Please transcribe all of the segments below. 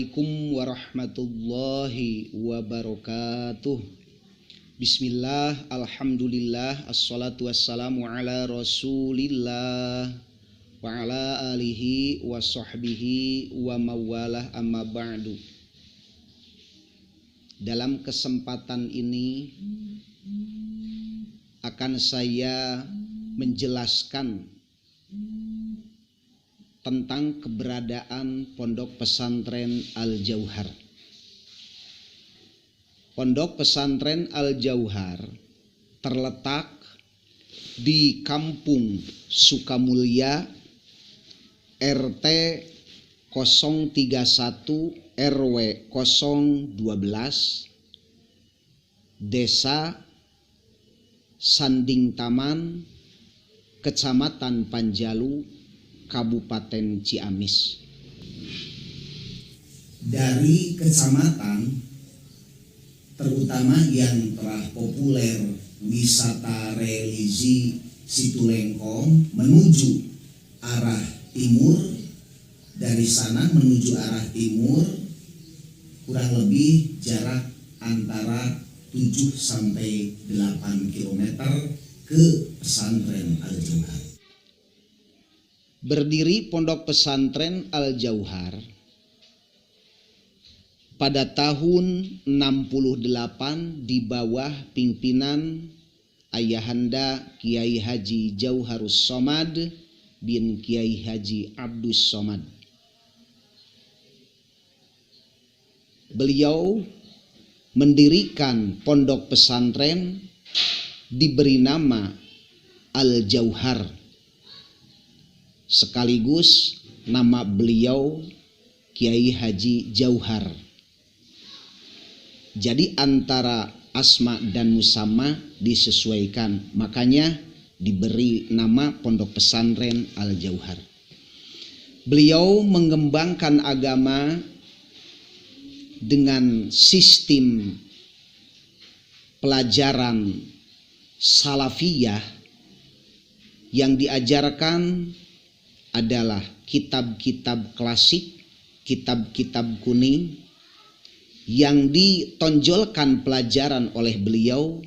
Assalamualaikum warahmatullahi wabarakatuh. Bismillah, alhamdulillah, assalatu wassalamu ala rasulillah wa ala alihi wa sahbihi wa mawalah, amma ba'du. Dalam kesempatan ini akan saya menjelaskan tentang keberadaan Pondok Pesantren Al-Jauhar. Pondok Pesantren Al-Jauhar terletak di Kampung Sukamulya, RT 031 RW 012, Desa Sanding Taman, Kecamatan Panjalu, Kabupaten Ciamis. Dari kecamatan, terutama yang telah populer wisata religi Situlengkong menuju arah timur, dari sana menuju arah timur kurang lebih jarak antara 7 sampai 8 km ke Pesantren Al-Jauhar. Berdiri Pondok Pesantren Al-Jauhar pada tahun 68 di bawah pimpinan Ayahanda Kiai Haji Jauharus Somad bin Kiai Haji Abdus Somad. Beliau mendirikan pondok pesantren diberi nama Al-Jauhar, sekaligus nama beliau Kiai Haji Jauhar. Jadi antara asma dan musamma disesuaikan, makanya diberi nama Pondok Pesantren Al-Jauhar. Beliau mengembangkan agama dengan sistem pelajaran salafiyah yang diajarkan adalah kitab-kitab klasik, kitab-kitab kuning, yang ditonjolkan pelajaran oleh beliau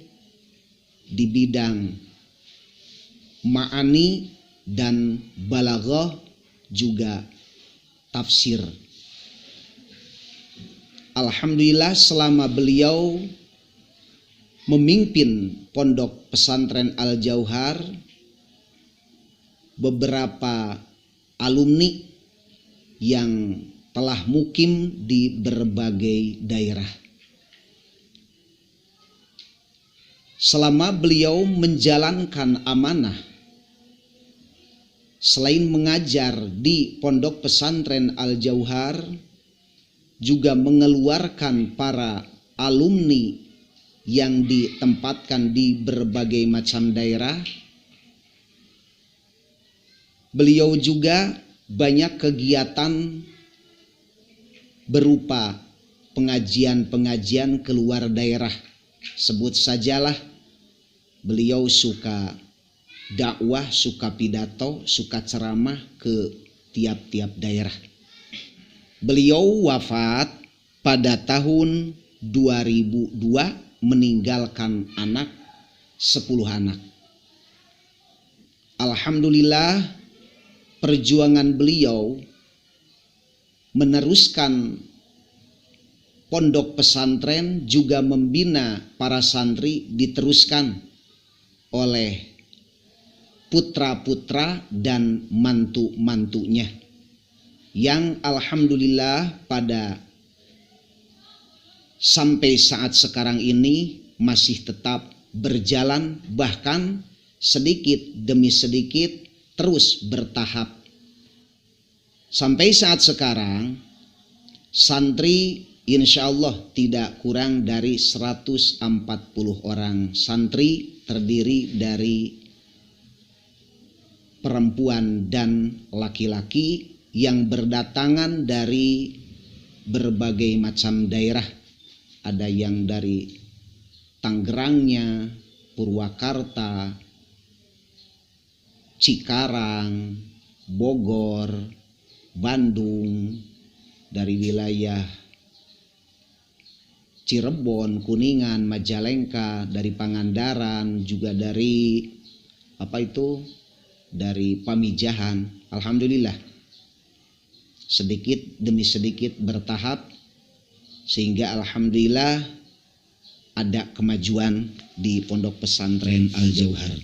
di bidang ma'ani dan balaghah, juga tafsir. Alhamdulillah, selama beliau memimpin Pondok Pesantren Al-Jauhar, beberapa alumni yang telah mukim di berbagai daerah. Selama beliau menjalankan amanah, selain mengajar di Pondok Pesantren Al-Jauhar, juga mengeluarkan para alumni yang ditempatkan di berbagai macam daerah. Beliau juga banyak kegiatan berupa pengajian-pengajian keluar daerah. Sebut sajalah beliau suka dakwah, suka pidato, suka ceramah ke tiap-tiap daerah. Beliau wafat pada tahun 2002, meninggalkan 10 anak. Alhamdulillah, perjuangan beliau meneruskan pondok pesantren, juga membina para santri, diteruskan oleh putra-putra dan mantu-mantunya, yang alhamdulillah pada sampai saat sekarang ini masih tetap berjalan, bahkan sedikit demi sedikit terus bertahap. Sampai saat sekarang santri insya Allah tidak kurang dari 140 orang santri, terdiri dari perempuan dan laki-laki yang berdatangan dari berbagai macam daerah. Ada yang dari Tangerangnya, Purwakarta, Cikarang, Bogor, Bandung, dari wilayah Cirebon, Kuningan, Majalengka, dari Pangandaran, juga dari dari Pamijahan. Alhamdulillah, sedikit demi sedikit bertahap, sehingga alhamdulillah ada kemajuan di Pondok Pesantren Al Jauhar.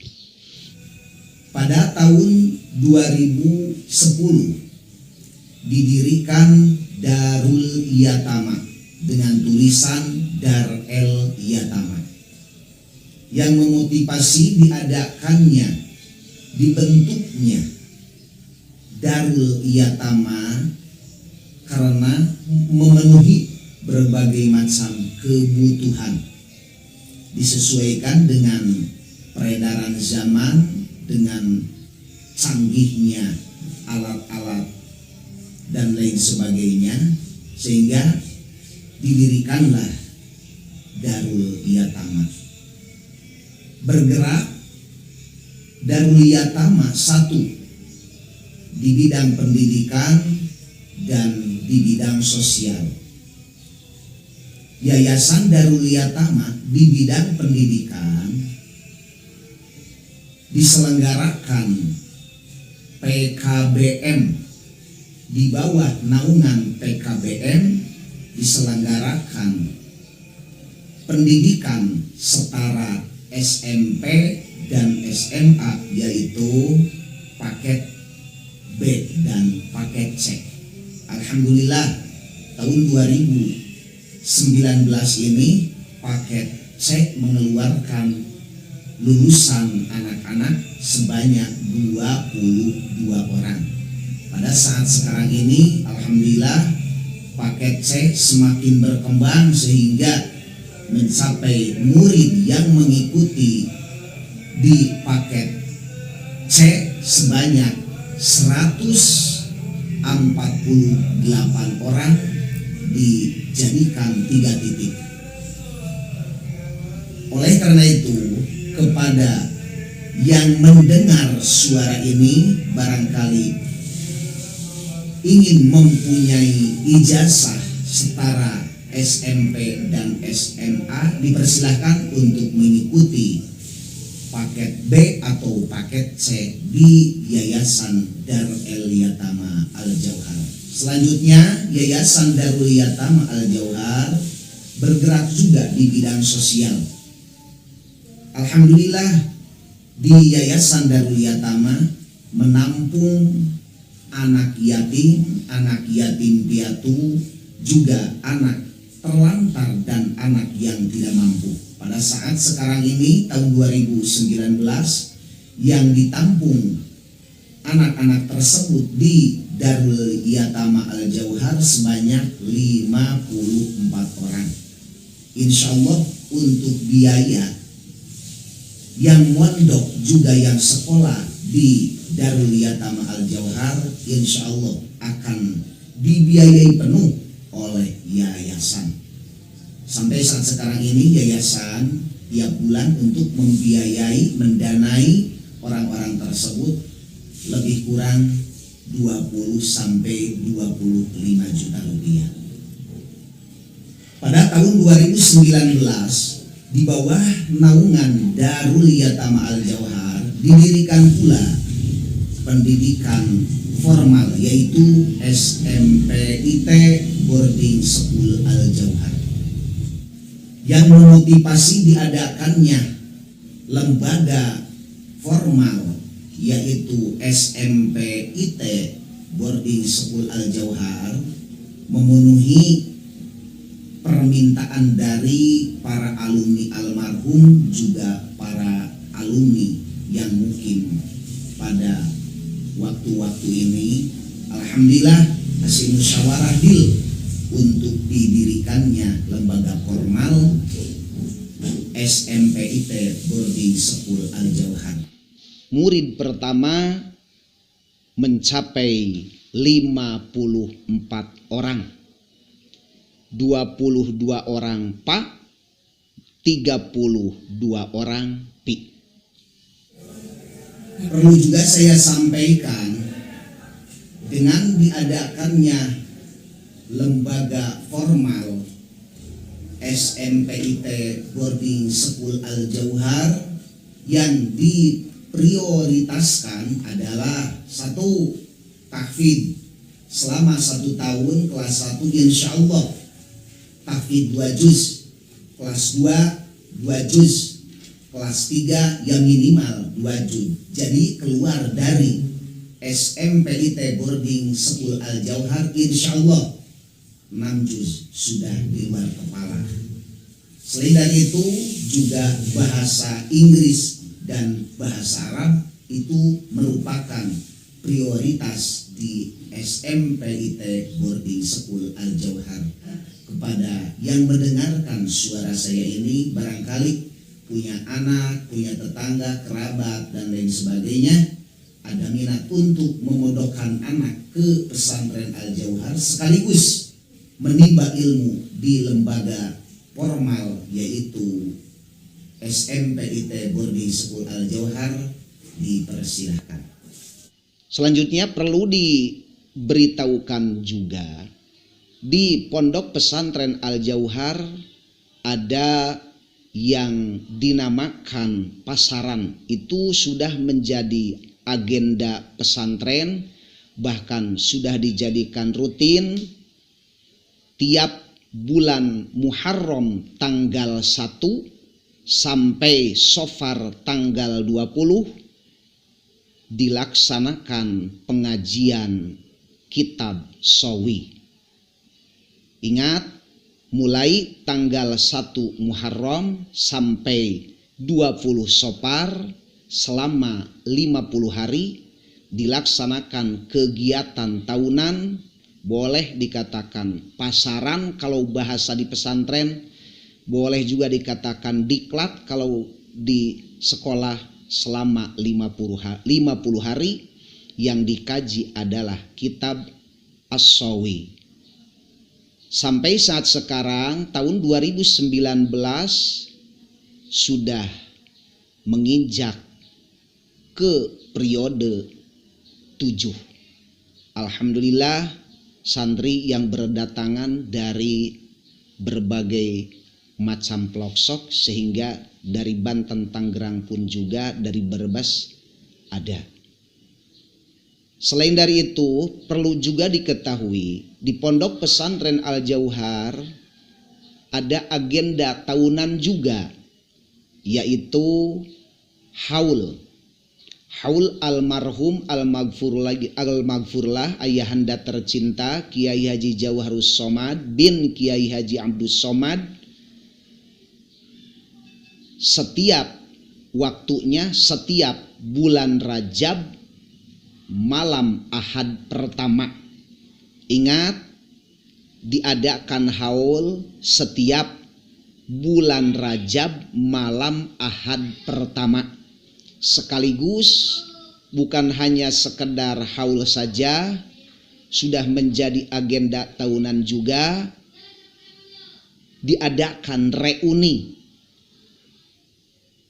Pada tahun 2010 didirikan Darul Yatama dengan tulisan Dar el Yatama, yang memotivasi diadakannya, dibentuknya Darul Yatama karena memenuhi berbagai macam kebutuhan, disesuaikan dengan peredaran zaman, dengan canggihnya alat-alat dan lain sebagainya, sehingga didirikanlah Darul Yatama. Bergerak Darul Yatama satu di bidang pendidikan dan di bidang sosial. Yayasan Darul Yatama di bidang pendidikan diselenggarakan PKBM, di bawah naungan PKBM diselenggarakan pendidikan setara SMP dan SMA, yaitu paket B dan paket C. Alhamdulillah, tahun 2019 ini paket C mengeluarkan lulusan anak-anak sebanyak 22 orang. Pada saat sekarang ini alhamdulillah paket C semakin berkembang sehingga mencapai murid yang mengikuti di paket C sebanyak 148 orang, dijadikan 3 titik. Oleh karena itu, kepada yang mendengar suara ini barangkali ingin mempunyai ijazah setara SMP dan SMA, dipersilahkan untuk mengikuti paket B atau paket C di Yayasan Darul Yatama Al Jauhar. Selanjutnya, Yayasan Darul Yatama Al Jauhar bergerak juga di bidang sosial. Alhamdulillah, di Yayasan Darul Yatama menampung anak yatim piatu, juga anak terlantar dan anak yang tidak mampu. Pada saat sekarang ini tahun 2019, yang ditampung anak-anak tersebut di Darul Yatama Al Jauhar sebanyak 54 orang. Insya Allah untuk biaya yang mondok juga yang sekolah di Darul Yatama Al Jauhar insya Allah akan dibiayai penuh oleh yayasan. Sampai saat sekarang ini yayasan tiap bulan untuk membiayai, mendanai orang-orang tersebut lebih kurang 20 sampai 25 juta rupiah. Pada tahun 2019, di bawah naungan Darul Yatama Al Jauhar didirikan pula pendidikan formal, yaitu SMPIT Boarding School Al Jauhar, yang memotivasi diadakannya lembaga formal, yaitu SMPIT Boarding School Al Jauhar, memenuhi permintaan dari para alumni almarhum, juga para alumni yang mungkin pada waktu-waktu ini alhamdulillah hasil musyawarah deal untuk didirikannya lembaga formal SMPIT Boarding School Al Jauhar. Murid pertama mencapai 54 orang, 22 orang PA, 32 orang PI. Perlu juga saya sampaikan, dengan diadakannya lembaga formal SMPIT Boarding School Al-Jauhar yang diprioritaskan adalah 1. Tahfidz selama 1 tahun kelas 1 insya Allah tahfidz 2 juz, kelas 2 juz, kelas 3 yang minimal 2 juz. Jadi keluar dari SMPIT Boarding School Al-Jauhar insya Allah 6 juz sudah di luar kepala. Selain dari itu juga bahasa Inggris dan bahasa Arab itu merupakan prioritas di SMPIT Boarding School Al-Jauhar. Kepada yang mendengarkan suara saya ini, barangkali punya anak, punya tetangga, kerabat dan lain sebagainya, ada minat untuk memondokkan anak ke pesantren Al-Jauhar sekaligus menimba ilmu di lembaga formal yaitu SMPIT Boarding School Al-Jauhar, dipersilahkan. Selanjutnya perlu diberitahukan juga di Pondok Pesantren Al-Jauhar ada yang dinamakan pasaran. Itu sudah menjadi agenda pesantren, bahkan sudah dijadikan rutin tiap bulan Muharram tanggal 1 sampai Safar tanggal 20 dilaksanakan pengajian kitab Shawi. Ingat, mulai tanggal 1 Muharram sampai 20 Safar selama 50 hari dilaksanakan kegiatan tahunan, boleh dikatakan pasaran kalau bahasa di pesantren, boleh juga dikatakan diklat kalau di sekolah, selama 50 hari yang dikaji adalah kitab As-Shawi. Sampai saat sekarang tahun 2019 sudah menginjak ke periode 7. Alhamdulillah, santri yang berdatangan dari berbagai macam pelosok, sehingga dari Banten, Tangerang pun juga, dari Brebes ada. Selain dari itu, perlu juga diketahui di Pondok Pesantren Al-Jauhar ada agenda tahunan juga, yaitu haul almarhum al-maghfurlah ayahanda tercinta Kiai Haji Jauharus Somad bin Kiai Haji Abdus Somad. Setiap waktunya, setiap bulan Rajab malam Ahad pertama. Ingat, diadakan haul setiap bulan Rajab malam Ahad pertama. Sekaligus bukan hanya sekedar haul saja, sudah menjadi agenda tahunan juga, diadakan reuni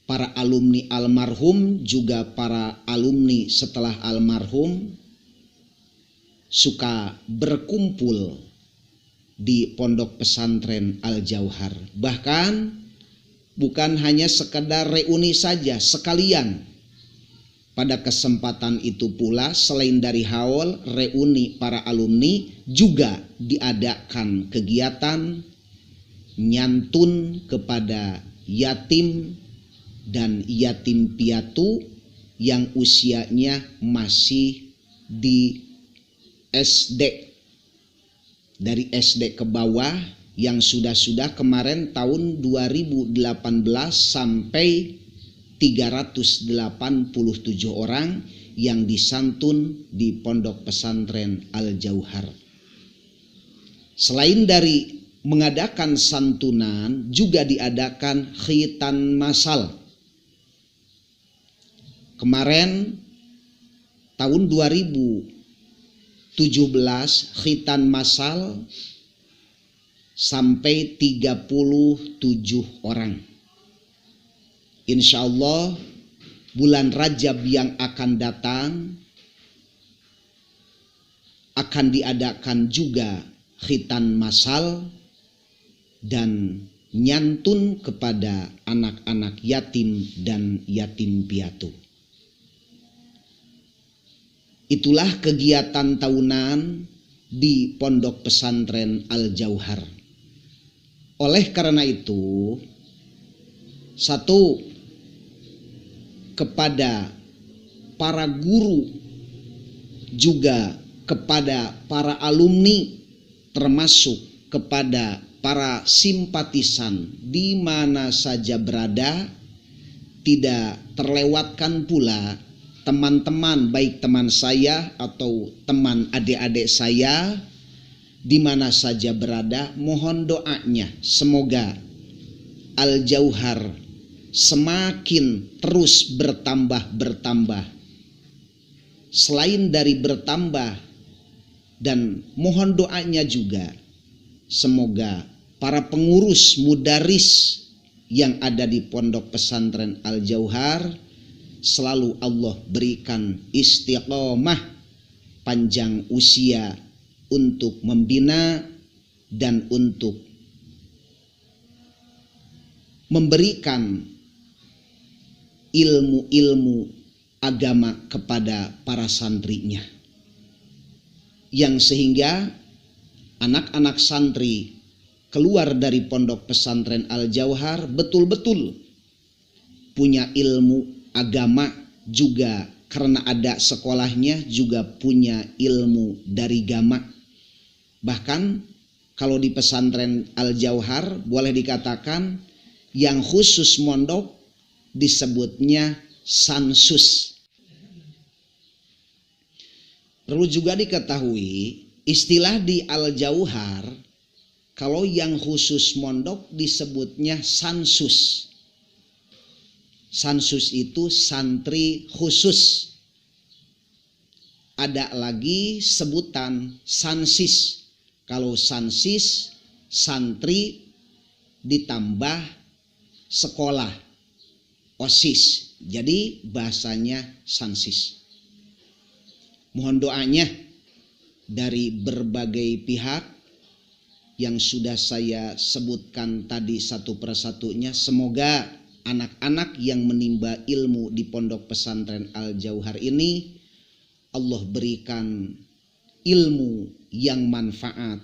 para alumni almarhum, juga para alumni setelah almarhum suka berkumpul di Pondok Pesantren Al-Jauhar. Bahkan bukan hanya sekedar reuni saja, sekalian pada kesempatan itu pula selain dari haul reuni para alumni juga diadakan kegiatan nyantun kepada yatim dan yatim piatu yang usianya masih di SD, dari SD ke bawah, yang sudah kemarin tahun 2018 sampai 387 orang yang disantun di Pondok Pesantren Al-Jauhar. Selain dari mengadakan santunan, juga diadakan khitan masal. Kemarin tahun 2017 khitan masal sampai 37 orang. Insya Allah bulan Rajab yang akan datang akan diadakan juga khitan masal, dan nyantun kepada anak-anak yatim dan yatim piatu. Itulah kegiatan tahunan di Pondok Pesantren Al-Jauhar. Oleh karena itu, satu, kepada para guru, juga kepada para alumni, termasuk kepada para simpatisan di mana saja berada, tidak terlewatkan pula teman-teman, baik teman saya atau teman adik-adik saya di mana saja berada, mohon doanya semoga Al-Jauhar semakin terus bertambah. Selain dari bertambah, dan mohon doanya juga semoga para pengurus mudaris yang ada di Pondok Pesantren Al-Jauhar selalu Allah berikan istiqomah, panjang usia untuk membina dan untuk memberikan ilmu-ilmu agama kepada para santrinya, yang sehingga anak-anak santri keluar dari Pondok Pesantren Al-Jauhar betul-betul punya ilmu agama, juga karena ada sekolahnya juga punya ilmu dari agama. Bahkan kalau di Pesantren Al-Jauhar boleh dikatakan yang khusus mondok disebutnya sansus. Perlu juga diketahui istilah di Al-Jauhar, kalau yang khusus mondok disebutnya sansus. Sansus itu santri khusus. Ada lagi sebutan sansis. Kalau sansis, santri ditambah sekolah, OSIS. Jadi bahasanya sansis. Mohon doanya dari berbagai pihak yang sudah saya sebutkan tadi satu persatunya. Semoga anak-anak yang menimba ilmu di Pondok Pesantren Al-Jauhar ini Allah berikan ilmu yang manfaat,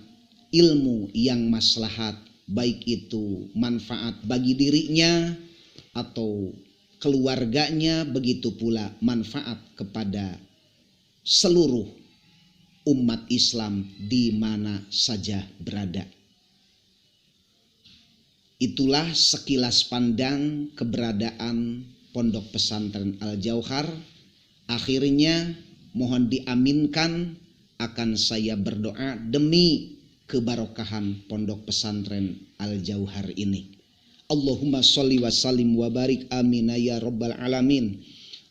ilmu yang maslahat, baik itu manfaat bagi dirinya atau keluarganya, begitu pula manfaat kepada seluruh umat Islam di mana saja berada. Itulah sekilas pandang keberadaan Pondok Pesantren Al-Jauhar. Akhirnya mohon diaminkan, akan saya berdoa demi kebarokahan Pondok Pesantren Al-Jauhar ini. Allahumma sholli wa sallim wa barik amin ya rabbal alamin.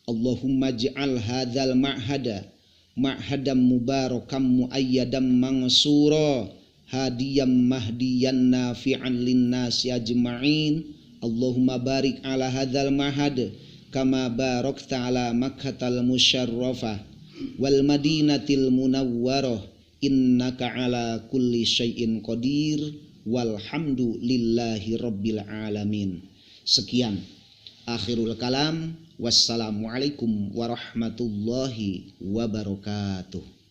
Allahumma ja'al hadzal ma'hadam mubarakam muayyadam mansura hadiyam mahdiyan nafi'an linnasi ajma'in. Allahumma barik ala hadzal ma'had kama barakta ala Makkatal musyarrafah wal madinatil munawwarah innaka ala kulli syai'in qadir walhamdulillahi rabbil alamin. Sekian akhirul kalam. Wassalamualaikum warahmatullahi wabarakatuh.